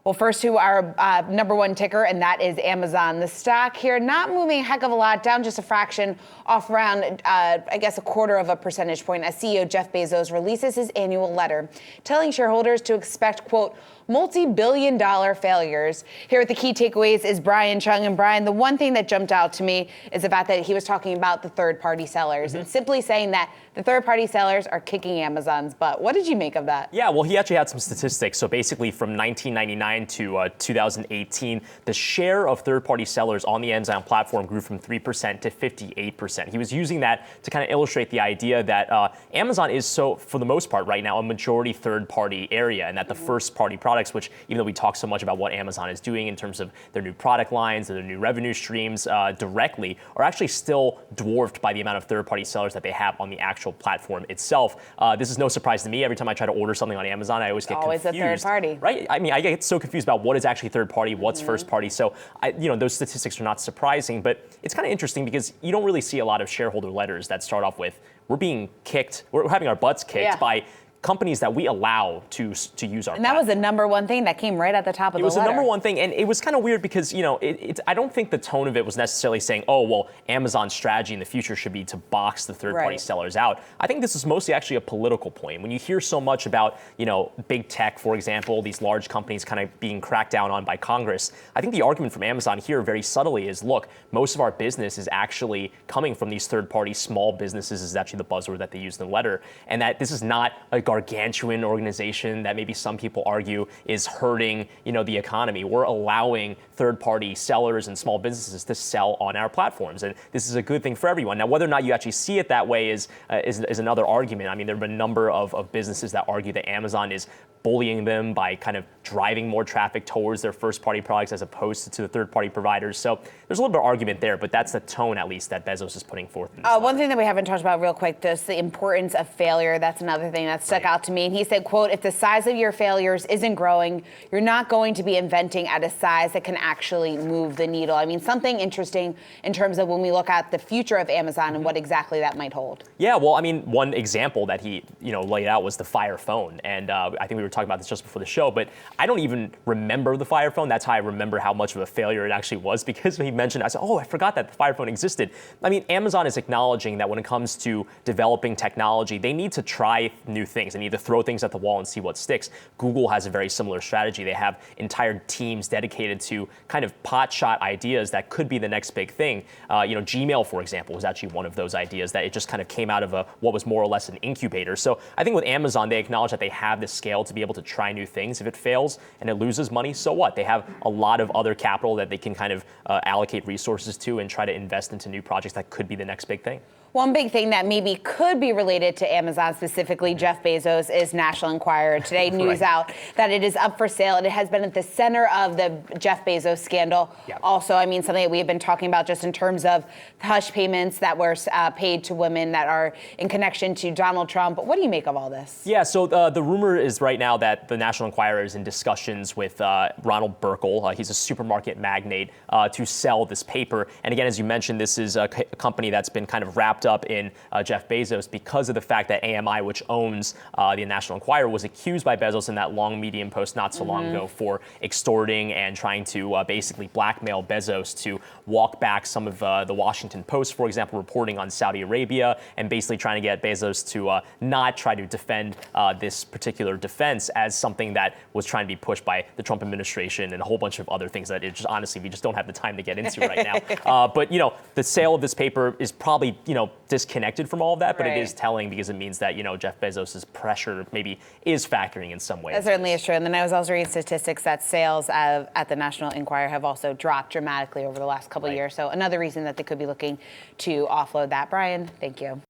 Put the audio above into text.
Well, first to our number one ticker, and that is Amazon. The stock here not moving a heck of a lot, down just a fraction, off around, I guess, a quarter of a percentage point as CEO Jeff Bezos releases his annual letter, telling shareholders to expect, quote, multi-billion-dollar failures. Here with the key takeaways is Brian Cheung. And Brian, the one thing that jumped out to me is the fact that he was talking about the third-party sellers and simply saying that the third-party sellers are kicking Amazon's butt. What did you make of that? Yeah, well, he actually had some statistics. So basically from 1999 to 2018, the share of third-party sellers on the Amazon platform grew from 3% to 58%. He was using that to kind of illustrate the idea that Amazon is, so for the most part right now, a majority third-party area, and that the first-party products, which even though we talk so much about what Amazon is doing in terms of their new product lines, their new revenue streams directly, are actually still dwarfed by the amount of third-party sellers that they have on the actual platform itself. This is no surprise to me. Every time I try to order something on Amazon, I always get confused. Always a third party. Right? I mean, I get so confused about what is actually third party, what's first party. So, those statistics are not surprising, but it's kind of interesting because you don't really see a lot of shareholder letters that start off with, we're being kicked, we're having our butts kicked by companies that we allow to use our And that was the number one thing that came right at the top of the letter. It was the number one thing, and it was kind of weird because, I don't think the tone of it was necessarily saying, oh, well, Amazon's strategy in the future should be to box the third-party sellers out. I think this is mostly actually a political point. When you hear so much about, big tech, for example, these large companies kind of being cracked down on by Congress, I think the argument from Amazon here very subtly is, look, most of our business is actually coming from these third-party small businesses, is actually the buzzword that they use in the letter, and that this is not a gargantuan organization that maybe some people argue is hurting, the economy. We're allowing third-party sellers and small businesses to sell on our platforms, and this is a good thing for everyone. Now, whether or not you actually see it that way is another argument. I mean, there have been a number of businesses that argue that Amazon is bullying them by kind of driving more traffic towards their first-party products as opposed to the third-party providers. So there's a little bit of argument there, but that's the tone, at least, that Bezos is putting forth in this one thing that we haven't talked about real quick, just the importance of failure. That's another thing that stuck out to me. And he said, quote, if the size of your failures isn't growing, you're not going to be inventing at a size that can actually move the needle. I mean, something interesting in terms of when we look at the future of Amazon and what exactly that might hold. Yeah, well, I mean, one example that he, laid out was the Fire phone. And I think we were talking about this just before the show, but I don't even remember the Fire phone. That's how I remember how much of a failure it actually was, because when he mentioned it, I said, oh, I forgot that the Fire phone existed. I mean, Amazon is acknowledging that when it comes to developing technology, they need to try new things. They need to throw things at the wall and see what sticks. Google has a very similar strategy. They have entire teams dedicated to kind of pot-shot ideas that could be the next big thing. Gmail, for example, was actually one of those ideas that it just kind of came out of what was more or less an incubator. So I think with Amazon, they acknowledge that they have the scale to be able to try new things. If it fails and it loses money, so what? They have a lot of other capital that they can kind of allocate resources to and try to invest into new projects that could be the next big thing. One big thing that maybe could be related to Amazon, specifically Jeff Bezos, is National Enquirer. Today, news out that it is up for sale, and it has been at the center of the Jeff Bezos scandal. Yep. Also, I mean, something that we have been talking about just in terms of hush payments that were paid to women that are in connection to Donald Trump. What do you make of all this? Yeah, so the rumor is right now that the National Enquirer is in discussions with Ronald Burkle. He's a supermarket magnate to sell this paper. And again, as you mentioned, this is a company that's been kind of wrapped up in Jeff Bezos because of the fact that AMI, which owns the National Enquirer, was accused by Bezos in that long Medium post not so long ago for extorting and trying to basically blackmail Bezos to walk back some of the Washington Post, for example, reporting on Saudi Arabia, and basically trying to get Bezos to not try to defend this particular defense as something that was trying to be pushed by the Trump administration and a whole bunch of other things that honestly, we just don't have the time to get into right now. But, the sale of this paper is probably, disconnected from all of that, but it is telling because it means that, Jeff Bezos' pressure maybe is factoring in some way. That certainly is true. And then I was also reading statistics that sales at the National Enquirer have also dropped dramatically over the last couple of years. So another reason that they could be looking to offload that. Brian, thank you.